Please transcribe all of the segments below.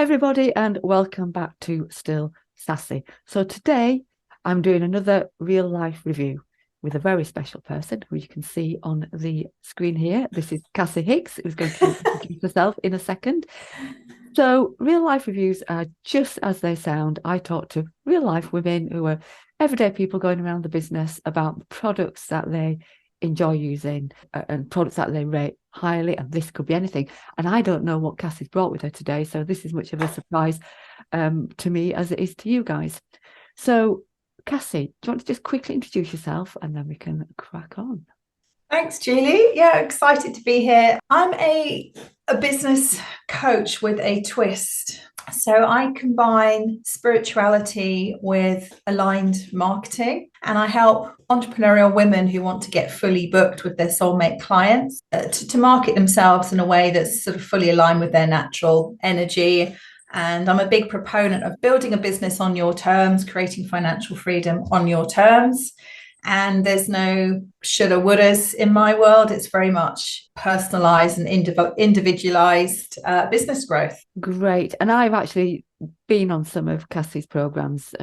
Hi everybody and welcome back to Still Sassy. So today I'm doing another real life review with a very special person who you can see on the screen here. This is Cassie Hicks, who's going to introduce herself in a second. So real life reviews are just as they sound. I talk to real life women who are everyday people going around the business about the products that they enjoy using and products that they rate highly, and this could be anything. And I don't know what Cassie's brought with her today, so this is much of a surprise to me as it is to you guys. So Cassie, do you want to just quickly introduce yourself and then we can crack on? Thanks, Julie. Yeah, excited to be here. I'm a business coach with a twist. So I combine spirituality with aligned marketing, and I help entrepreneurial women who want to get fully booked with their soulmate clients to market themselves in a way that's sort of fully aligned with their natural energy. And I'm a big proponent of building a business on your terms, creating financial freedom on your terms. And there's no shoulda, wouldas in my world. It's very much personalized and individualized business growth. Great. And I've actually been on some of Cassie's programs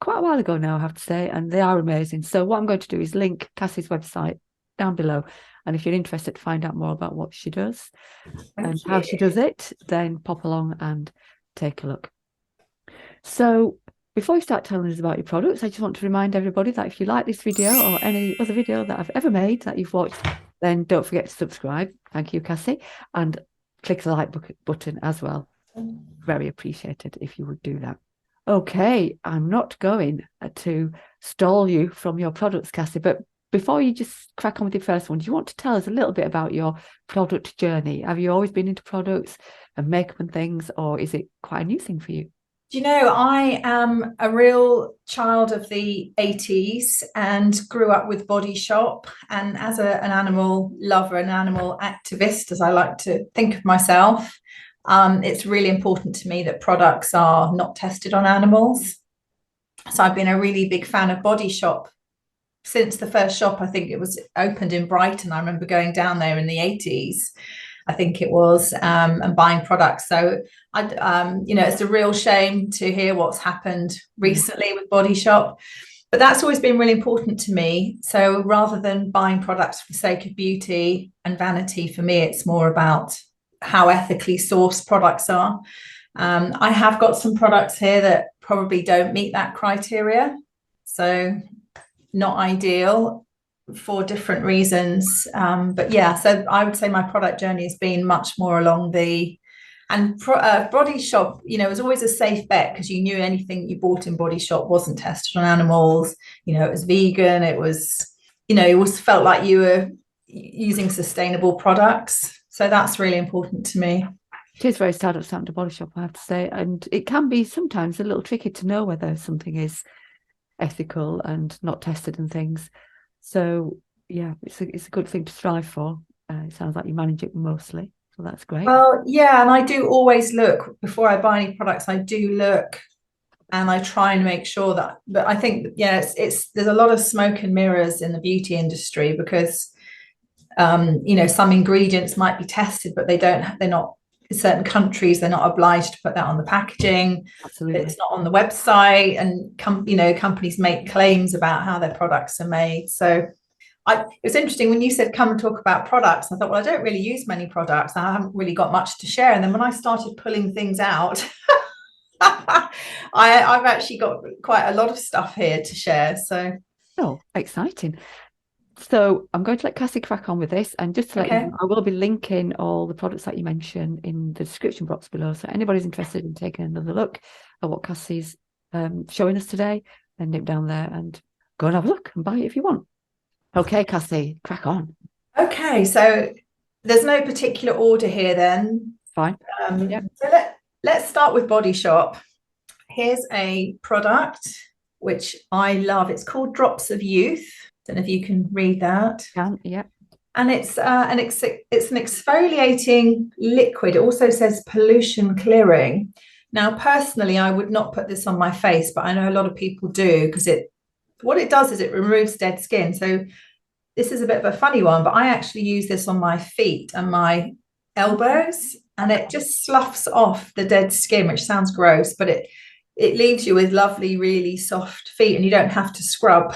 quite a while ago now, I have to say, and they are amazing. So what I'm going to do is link Cassie's website down below. And if you're interested to find out more about what she does and how she does it, then pop along and take a look. So before you start telling us about your products, I just want to remind everybody that if you like this video or any other video that I've ever made that you've watched, then don't forget to subscribe. Thank you, Cassie. And click the like button as well. Very appreciated if you would do that. Okay, I'm not going to stall you from your products, Cassie, but before you just crack on with your first one, do you want to tell us a little bit about your product journey? Have you always been into products and makeup and things, or is it quite a new thing for you? Do you know, I am a real child of the 80s and grew up with Body Shop. And as an animal lover, an animal activist, as I like to think of myself, it's really important to me that products are not tested on animals. So I've been a really big fan of Body Shop since the first shop. I think it was opened in Brighton. I remember going down there in the 80s. I think it was, and buying products. So it's a real shame to hear what's happened recently with Body Shop, but that's always been really important to me. So rather than buying products for the sake of beauty and vanity, for me, it's more about how ethically sourced products are. I have got some products here that probably don't meet that criteria. So not ideal for different reasons. But yeah, so I would say my product journey has been much more along Body Shop, was always a safe bet because you knew anything you bought in Body Shop wasn't tested on animals. It was vegan. It was, it always felt like you were using sustainable products. So that's really important to me. It is very sad at to Body Shop, I have to say, and it can be sometimes a little tricky to know whether something is ethical and not tested and things. So yeah, it's a good thing to strive for. It sounds like you manage it mostly, so that's great. Well, yeah, and I do always look before I buy any products. I do look, and I try and make sure that. But I think, yeah, it's there's a lot of smoke and mirrors in the beauty industry because, some ingredients might be tested, but they're not. In certain countries, they're not obliged to put that on the packaging. Absolutely. It's not on the website, and companies make claims about how their products are made. So it's interesting when you said come and talk about products. I thought, well, I don't really use many products. I haven't really got much to share. And then when I started pulling things out, I've actually got quite a lot of stuff here to share. So, oh, exciting. So I'm going to let Cassie crack on with this, and just to let you know, I will be linking all the products that you mentioned in the description box below. So anybody's interested in taking another look at what Cassie's showing us today, then nip down there and go and have a look and buy it if you want. Okay, Cassie, crack on. Okay, so there's no particular order here then. Fine. So let's start with Body Shop. Here's a product which I love. It's called Drops of Youth. Don't know if you can read that. Yeah. And it's an exfoliating liquid. It also says pollution clearing. Now, personally, I would not put this on my face, but I know a lot of people do because what it does is it removes dead skin. So this is a bit of a funny one, but I actually use this on my feet and my elbows. and it just sloughs off the dead skin, which sounds gross, but it leaves you with lovely, really soft feet, and you don't have to scrub.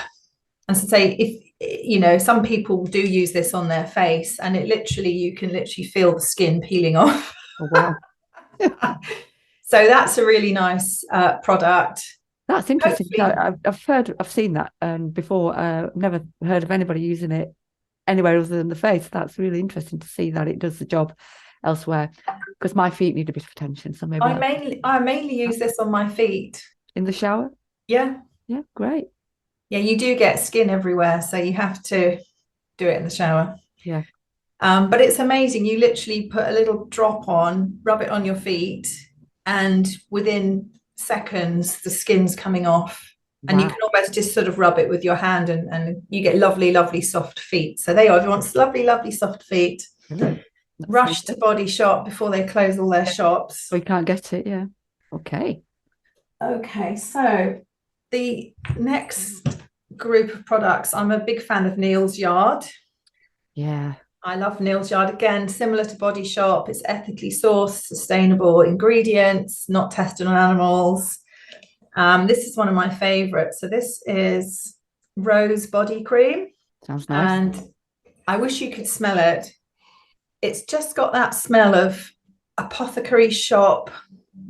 And so say, if you know, some people do use this on their face, and you can literally feel the skin peeling off. Oh, wow. So that's a really nice product. That's interesting. I've seen that before. Never heard of anybody using it anywhere other than the face. That's really interesting to see that it does the job elsewhere, because my feet need a bit of attention. So maybe I mainly use this on my feet. In the shower? Yeah. Yeah, great. Yeah, you do get skin everywhere, so you have to do it in the shower. Yeah. But it's amazing. You literally put a little drop on, rub it on your feet, and within seconds the skin's coming off. And you can almost just sort of rub it with your hand, and you get lovely, lovely soft feet. So there you are. If you want lovely, lovely soft feet, rush to Body Shop before they close all their shops. We can't get it, yeah. Okay, so the next group of products, I'm a big fan of Neal's Yard. Yeah. I love Neal's Yard. Again, similar to Body Shop, it's ethically sourced, sustainable ingredients, not tested on animals. This is one of my favorites. So this is Rose Body Cream. Sounds nice. And I wish you could smell it. It's just got that smell of apothecary shop,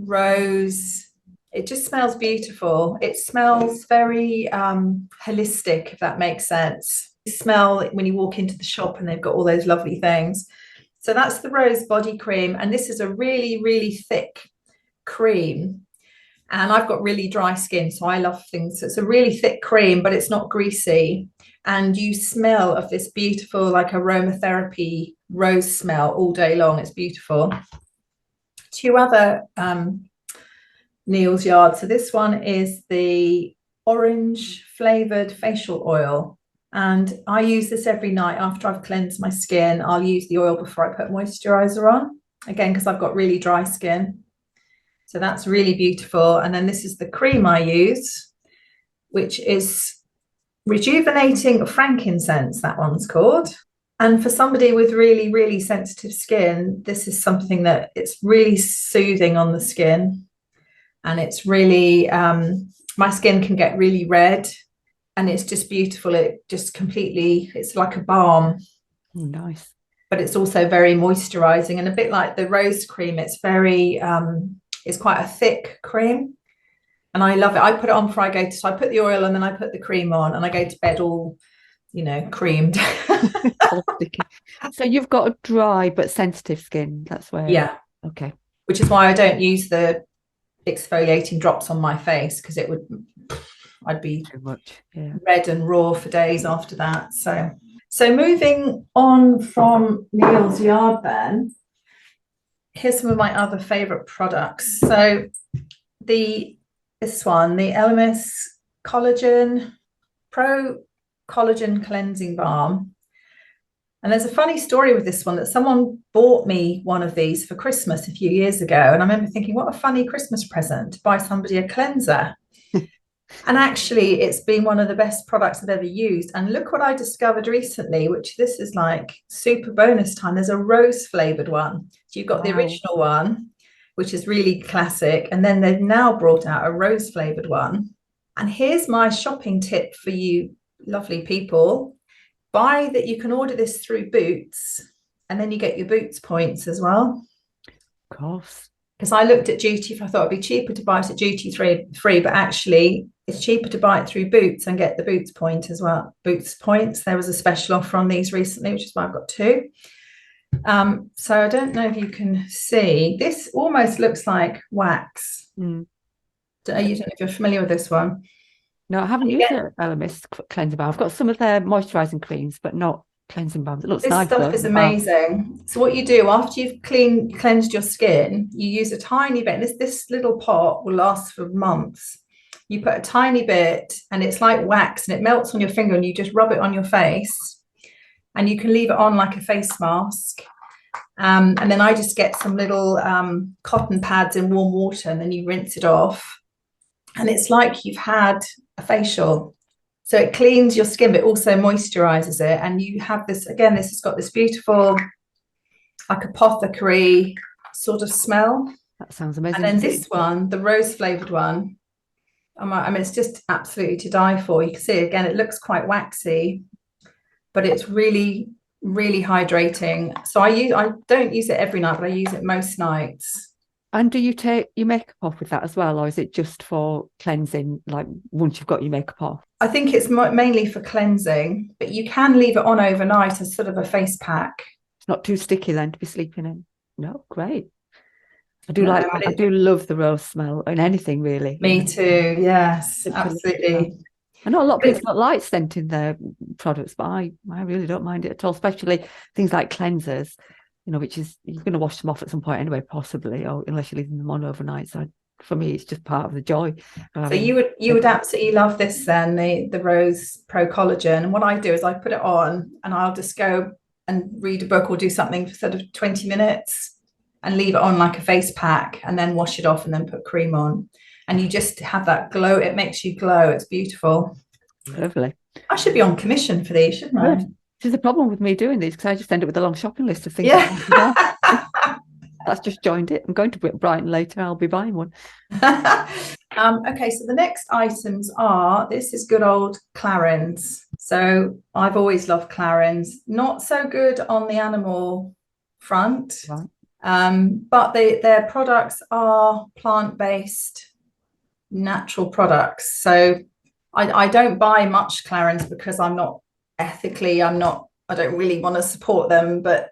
rose. It just smells beautiful. It smells very holistic, if that makes sense. You smell when you walk into the shop and they've got all those lovely things. So that's the Rose Body Cream. And this is a really, really thick cream. And I've got really dry skin, so I love things. So it's a really thick cream, but it's not greasy. And you smell of this beautiful, like aromatherapy rose smell all day long. It's beautiful. Two other Neal's Yard. So this one is the orange flavored facial oil. And I use this every night after I've cleansed my skin. I'll use the oil before I put moisturizer on, again, because I've got really dry skin. So that's really beautiful. And then this is the cream I use, which is Rejuvenating Frankincense, that one's called. And for somebody with really, really sensitive skin, this is something that it's really soothing on the skin. And it's really, my skin can get really red, and it's just beautiful. It just completely, it's like a balm. Oh, nice. But it's also very moisturizing, and a bit like the rose cream. It's very, it's quite a thick cream, and I love it. I put it on before I go to, so I put the oil and then I put the cream on, and I go to bed all, you know, creamed. So you've got a dry but sensitive skin. That's where. Yeah. Okay. Which is why I don't use the exfoliating drops on my face, because it would, I'd be too much. Yeah. Red and raw for days after that. So moving on from Neal's Yard, then here's some of my other favorite products. So this one, the Elemis Collagen Pro-Collagen Cleansing Balm. And there's a funny story with this one, that someone bought me one of these for Christmas a few years ago. And I remember thinking, what a funny Christmas present to buy somebody a cleanser. And actually, it's been one of the best products I've ever used. And look what I discovered recently, which this is like super bonus time. There's a rose flavored one. So you've got the original one, which is really classic. And then they've now brought out a rose flavored one. And here's my shopping tip for you lovely people. Buy that. You can order this through Boots, and then you get your Boots points as well. Of course. Because I looked at duty, I thought it'd be cheaper to buy it at duty free, but actually it's cheaper to buy it through Boots and get the Boots point as well. Boots points. There was a special offer on these recently, which is why I've got two. So I don't know if you can see. This almost looks like wax. Mm. I don't know if you're familiar with this one. No, I haven't used the Elemis cleansing balm. I've got some of their moisturising creams, but not cleansing balms. It looks nice. This stuff is amazing. So what you do after you've cleansed your skin, you use a tiny bit. This little pot will last for months. You put a tiny bit, and it's like wax, and it melts on your finger, and you just rub it on your face, and you can leave it on like a face mask. And then I just get some little cotton pads in warm water, and then you rinse it off, and it's like you've had a facial. So it cleans your skin, but also moisturizes it. And you have this, again, this has got this beautiful, like apothecary sort of smell. That sounds amazing. And then this one, the rose flavored one, I mean, it's just absolutely to die for. You can see again, it looks quite waxy, but it's really, really hydrating. So I don't use it every night, but I use it most nights. And do you take your makeup off with that as well, or is it just for cleansing, like once you've got your makeup off? I think it's mainly for cleansing, but you can leave it on overnight as sort of a face pack. It's not too sticky then to be sleeping in. No, great. I do love the rose smell in anything really. Me too. Yes, absolutely. I know a lot of people got light scent in their products, but I really don't mind it at all, especially things like cleansers, which is, you're going to wash them off at some point anyway, possibly, or unless you're leaving them on overnight. So for me, it's just part of the joy. So you would absolutely love this then, the Rose Pro-Collagen. And what I do is I put it on and I'll just go and read a book or do something for sort of 20 minutes and leave it on like a face pack and then wash it off and then put cream on. And you just have that glow. It makes you glow. It's beautiful. Lovely. I should be on commission for these, shouldn't I? Which is the problem with me doing these, because I just end up with a long shopping list of things. Yeah. That's just joined it. I'm going to Brighton later. I'll be buying one. Okay, so the next items are, this is good old Clarins. So I've always loved Clarins. Not so good on the animal front, right. But their products are plant-based, natural products. So I don't buy much Clarins because I don't really want to support them, but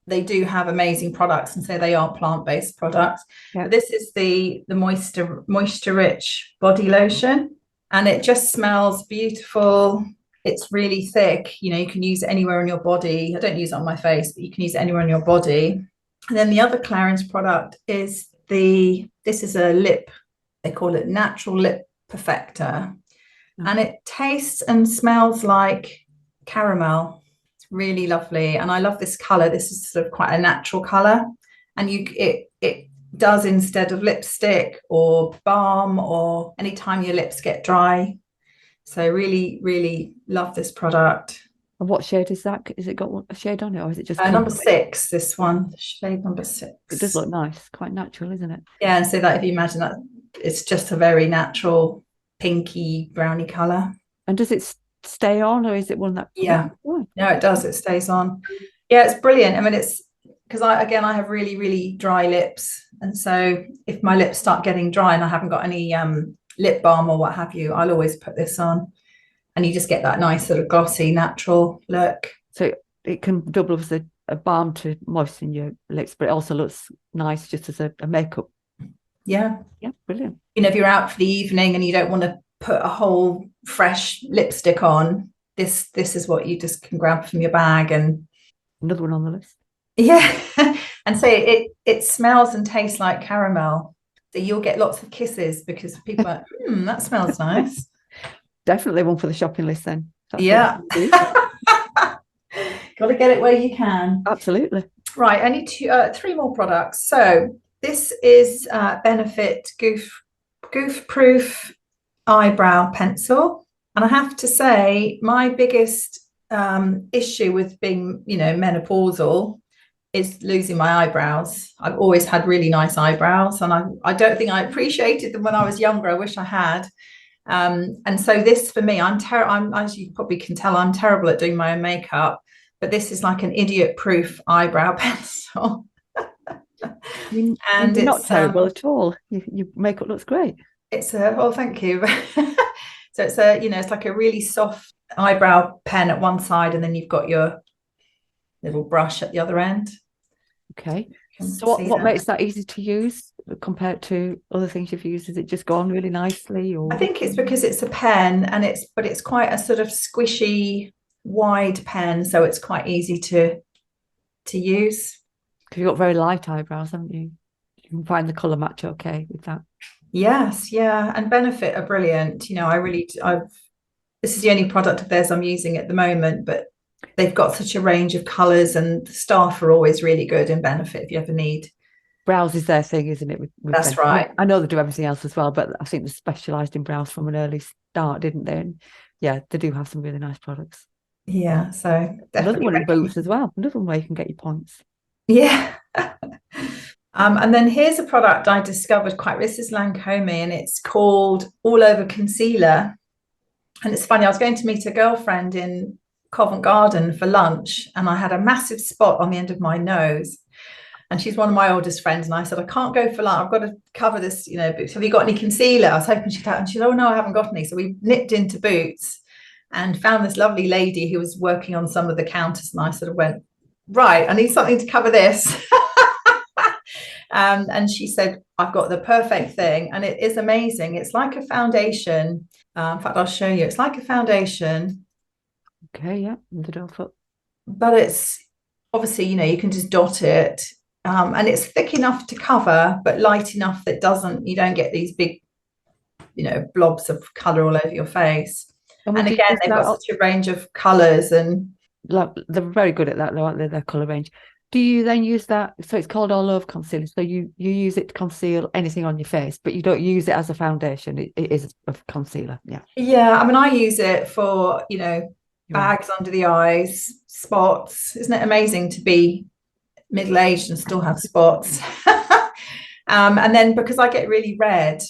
they do have amazing products, and so they are plant-based products. Yeah. But this is the moisture rich body lotion, and it just smells beautiful. It's really thick. You can use it anywhere on your body. I don't use it on my face, but you can use it anywhere on your body. And then the other Clarins product is this is a lip, they call it Natural Lip Perfector. And it tastes and smells like caramel. It's really lovely. And I love this color. This is sort of quite a natural color. And it does instead of lipstick or balm or anytime your lips get dry. So really, really love this product. And what shade is that? Has it got a shade on it, or is it just number 6, this one, shade number 6. It does look nice, quite natural, isn't it? Yeah, and so that if you imagine that, it's just a very natural pinky browny color. And does it stay on, or is it one that no, it does, it stays on. Yeah, it's brilliant. I mean, it's because I have really, really dry lips, and so if my lips start getting dry and I haven't got any lip balm or what have you, I'll always put this on, and you just get that nice sort of glossy natural look. So it can double as a balm to moisten your lips, but it also looks nice just as a makeup. Yeah, brilliant. If you're out for the evening and you don't want to put a whole fresh lipstick on, this is what you just can grab from your bag. And another one on the list. Yeah. And so it smells and tastes like caramel. So you'll get lots of kisses because people are like, that smells nice. Definitely one for the shopping list then. That's got to get it where you can. Absolutely. Right, I need 3 more products. So this is Benefit Goof Proof Eyebrow Pencil. And I have to say, my biggest issue with being, menopausal is losing my eyebrows. I've always had really nice eyebrows, and I don't think I appreciated them when I was younger. I wish I had. And so this for me, I'm as you probably can tell, I'm terrible at doing my own makeup, but this is like an idiot-proof eyebrow pencil. And it's not terrible at all. Your makeup looks great. It's thank you. So it's it's like a really soft eyebrow pen at one side, and then you've got your little brush at the other end. Okay. So what makes that easy to use compared to other things you've used? Does it just go on really nicely? Or I think it's because it's a pen, and it's quite a sort of squishy, wide pen, so it's quite easy to use. Because you've got very light eyebrows, haven't you? You can find the colour match okay with that. Yes, yeah, and Benefit are brilliant. This is the only product of theirs I'm using at the moment, but they've got such a range of colours, and the staff are always really good in Benefit if you ever need. Brows is their thing, isn't it? With That's Benefit. right. I know they do everything else as well, but I think they specialised in brows from an early start, didn't they? And yeah, they do have some really nice products. Yeah, so another one in Boots as well. Another one where you can get your points. Yeah. And then here's a product I discovered this is Lancôme, and it's called All Over Concealer. And it's funny, I was going to meet a girlfriend in Covent Garden for lunch, and I had a massive spot on the end of my nose. And she's one of my oldest friends. And I said, I can't go for lunch. I've got to cover this, Boots. Have you got any concealer? I was hoping she'd have. And she said, oh, no, I haven't got any. So we nipped into Boots and found this lovely lady who was working on some of the counters. And I sort of went, right, I need something to cover this. And she said, I've got the perfect thing. And it is amazing. It's like a foundation. In fact, I'll show you. It's like a foundation. Okay, yeah. But it's obviously, you can just dot it. And it's thick enough to cover, but light enough that you don't get these big, blobs of colour all over your face. And again, they've got such a range of colours, and they're very good at that, though, aren't they? Their colour range. Do you then use that? So it's called All Over Concealer. So you use it to conceal anything on your face, but you don't use it as a foundation. It is a concealer. Yeah. Yeah. I mean, I use it for, bags under the eyes, spots. Isn't it amazing to be middle-aged and still have spots? And then because I get really red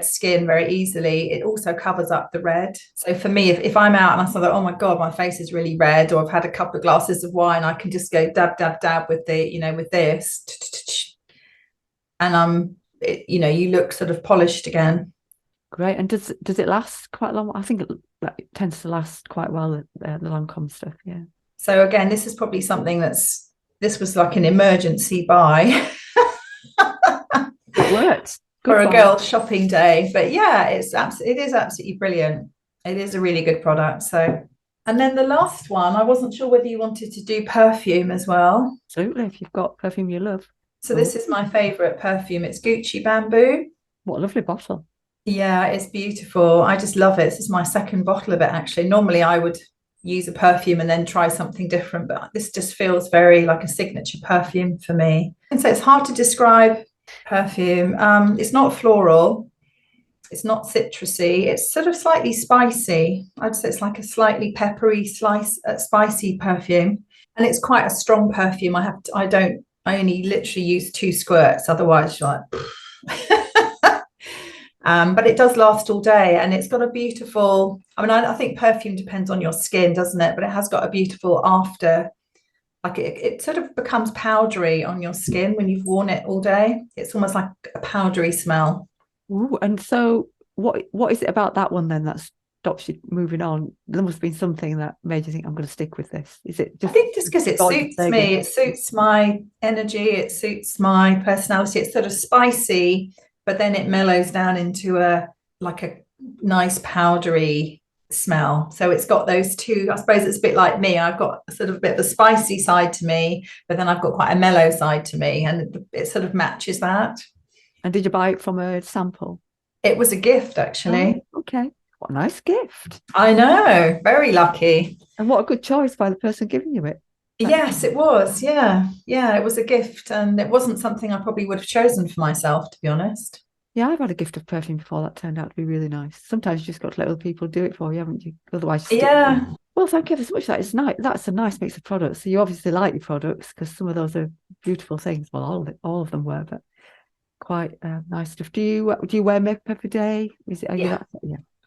skin very easily, it also covers up the red. So for me, if I'm out and I saw that, oh my God, my face is really red, or I've had a couple of glasses of wine, I can just go dab, dab, dab with with this. And you look sort of polished again. Great. And does it last quite long? I think it tends to last quite well, the Lancôme stuff. Yeah. So again, this is probably something this was like an emergency buy. It works for a girl shopping day. But yeah, it is absolutely brilliant. It is a really good product. So, and then the last one, I wasn't sure whether you wanted to do perfume as well. Absolutely, if you've got perfume you love. So this is my favorite perfume. It's Gucci Bamboo. What a lovely bottle. Yeah, it's beautiful. I just love it. This is my second bottle of it, actually. Normally I would use a perfume and then try something different, but this just feels very like a signature perfume for me. And so it's hard to describe perfume. It's not floral, it's not citrusy, it's sort of slightly spicy. I'd say it's like a slightly peppery spicy perfume, and it's quite a strong perfume. I only literally use 2 squirts, otherwise you're like but it does last all day, and it's got a beautiful, I think perfume depends on your skin, doesn't it? But it has got a beautiful after, like it sort of becomes powdery on your skin when you've worn it all day. It's almost like a powdery smell. Ooh, and so what is it about that one then that stops you moving on? There must have been something that made you think, I'm going to stick with this. Is it just? I think just because it suits me. It suits my energy. It suits my personality. It's sort of spicy, but then it mellows down into a nice powdery smell. So it's got those two. I suppose it's a bit like me. I've got sort of a bit of a spicy side to me, but then I've got quite a mellow side to me, and it sort of matches that. And did you buy it from a sample? It was a gift, actually. Oh, okay. What a nice gift. I know. Very lucky. And what a good choice by the person giving you it. Yes, it was. Yeah. Yeah, it was a gift. And it wasn't something I probably would have chosen for myself, to be honest. Yeah, I've had a gift of perfume before that turned out to be really nice. Sometimes you just got to let other people do it for you, haven't you? Otherwise, yeah. Well, thank you ever so much. That is nice. That's a nice mix of products. So you obviously like your products because some of those are beautiful things. Well, all of them were, but quite nice stuff. Do you wear makeup every day? Yeah.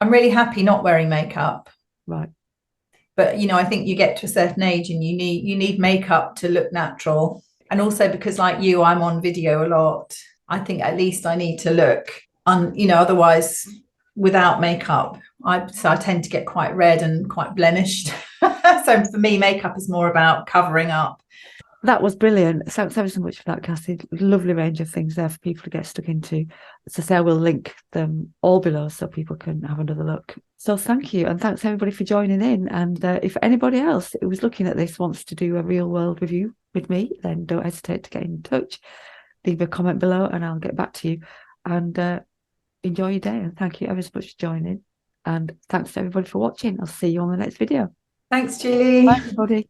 I'm really happy not wearing makeup. Right. But I think you get to a certain age and you need makeup to look natural. And also because, like you, I'm on video a lot. I think at least I need to look otherwise without makeup, I tend to get quite red and quite blemished. So for me, makeup is more about covering up. That was brilliant. Thanks ever so much for that, Cassie. Lovely range of things there for people to get stuck into. So Sarah will link them all below so people can have another look. So thank you. And thanks everybody for joining in. And if anybody else who was looking at this wants to do a real world review with me, then don't hesitate to get in touch. Leave a comment below and I'll get back to you. And enjoy your day. And thank you ever so much for joining. And thanks to everybody for watching. I'll see you on the next video. Thanks, Julie. Bye, everybody.